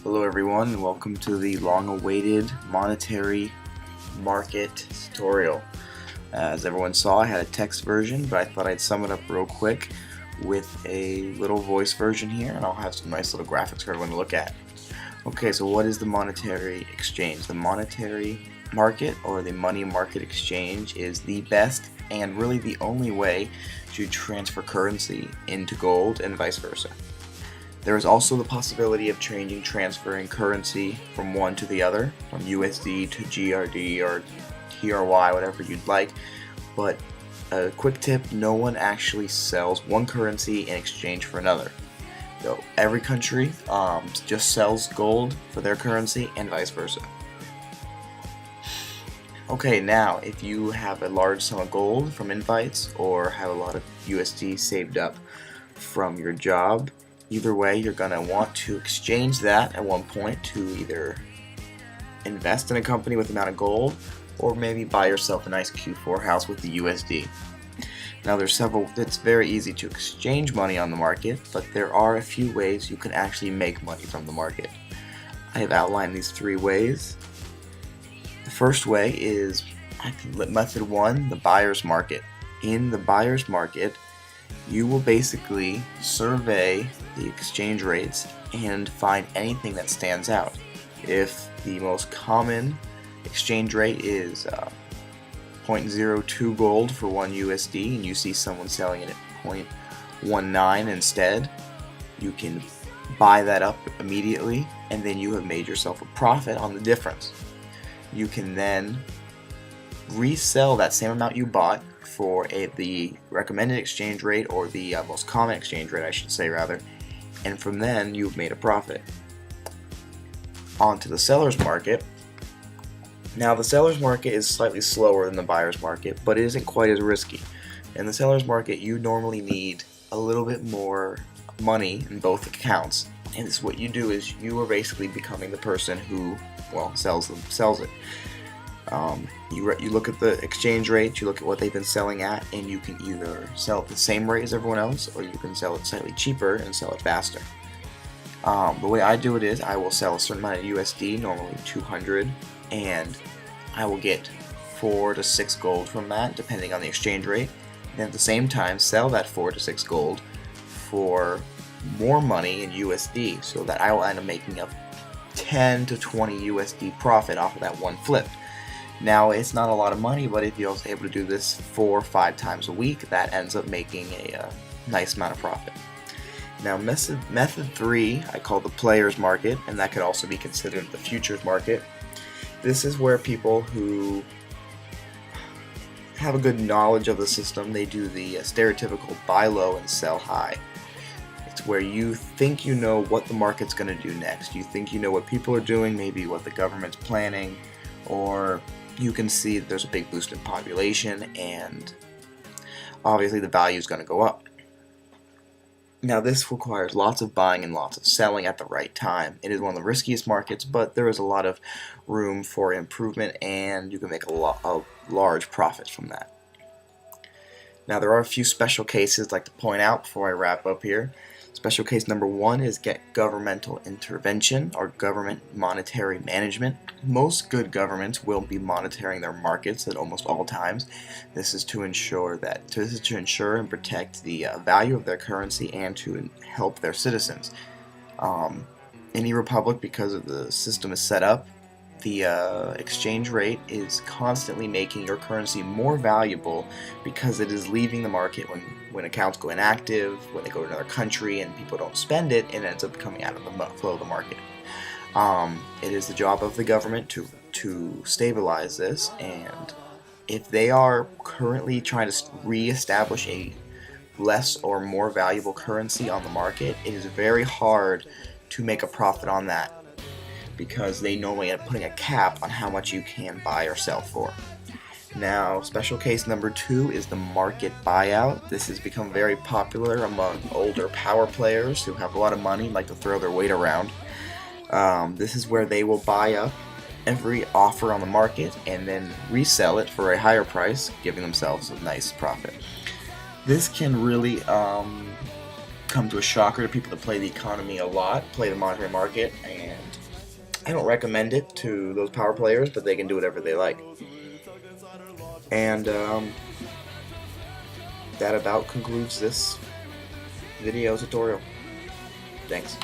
Hello everyone, and welcome to the long-awaited monetary market tutorial. As everyone saw, I had a text version, but I thought I'd sum it up real quick with a little voice version here, and I'll have some nice little graphics for everyone to look at. Okay, so what is the monetary exchange? The monetary market, or the money market exchange, is the best and really the only way to transfer currency into gold and vice versa. There is also the possibility of transferring currency from one to the other, from USD to GRD or TRY, whatever you'd like. But a quick tip, no one actually sells one currency in exchange for another. So every country just sells gold for their currency and vice versa. Okay, now if you have a large sum of gold from invites or have a lot of USD saved up from your job, either way, you're going to want to exchange that at one point to either invest in a company with the amount of gold or maybe buy yourself a nice Q4 house with the USD. Now it's very easy to exchange money on the market, but there are a few ways you can actually make money from the market. I have outlined these three ways. The first way is method one, the buyer's market. In the buyer's market, you will basically survey the exchange rates and find anything that stands out. If the most common exchange rate is 0.02 gold for 1 USD and you see someone selling it at 0.19 instead, you can buy that up immediately and then you have made yourself a profit on the difference. You can then resell that same amount you bought for the recommended exchange rate, or the most common exchange rate I should say rather, and from then you've made a profit. On to the seller's market. Now the seller's market is slightly slower than the buyer's market, but it isn't quite as risky. In the seller's market you normally need a little bit more money in both accounts, and so what you do is you are basically becoming the person who sells it. You look at the exchange rate, you look at what they've been selling at, and you can either sell at the same rate as everyone else, or you can sell it slightly cheaper and sell it faster. The way I do it is I will sell a certain amount of USD, normally 200, and I will get 4 to 6 gold from that, depending on the exchange rate, and at the same time sell that 4 to 6 gold for more money in USD, so that I will end up making a 10 to 20 USD profit off of that one flip. Now, it's not a lot of money, but if you're also able to do this 4 or 5 times a week, that ends up making a nice amount of profit. Now, method 3 I call the player's market, and that could also be considered the futures market. This is where people who have a good knowledge of the system, they do the stereotypical buy low and sell high. It's where you think you know what the market's going to do next. You think you know what people are doing, maybe what the government's planning, or you can see that there's a big boost in population and obviously the value is going to go up. Now this requires lots of buying and lots of selling at the right time. It is one of the riskiest markets, but there is a lot of room for improvement and you can make a large profit from that. Now there are a few special cases I'd like to point out before I wrap up here. Special case number 1 is governmental intervention or government monetary management. Most good governments will be monitoring their markets at almost all times. This is to ensure and protect the value of their currency and to help their citizens. In Erepublik, because of the system is set up, the exchange rate is constantly making your currency more valuable because it is leaving the market when accounts go inactive, when they go to another country and people don't spend it, it ends up coming out of the flow of the market. It is the job of the government to stabilize this, and if they are currently trying to re-establish a less or more valuable currency on the market, it is very hard to make a profit on that, because they normally end up putting a cap on how much you can buy or sell for. Now, special case number 2 is the market buyout. This has become very popular among older power players who have a lot of money and like to throw their weight around. This is where they will buy up every offer on the market and then resell it for a higher price, giving themselves a nice profit. This can really come come to a shocker to people that play the economy a lot, play the monetary market, and I don't recommend it to those power players, but they can do whatever they like. And that about concludes this video tutorial. Thanks.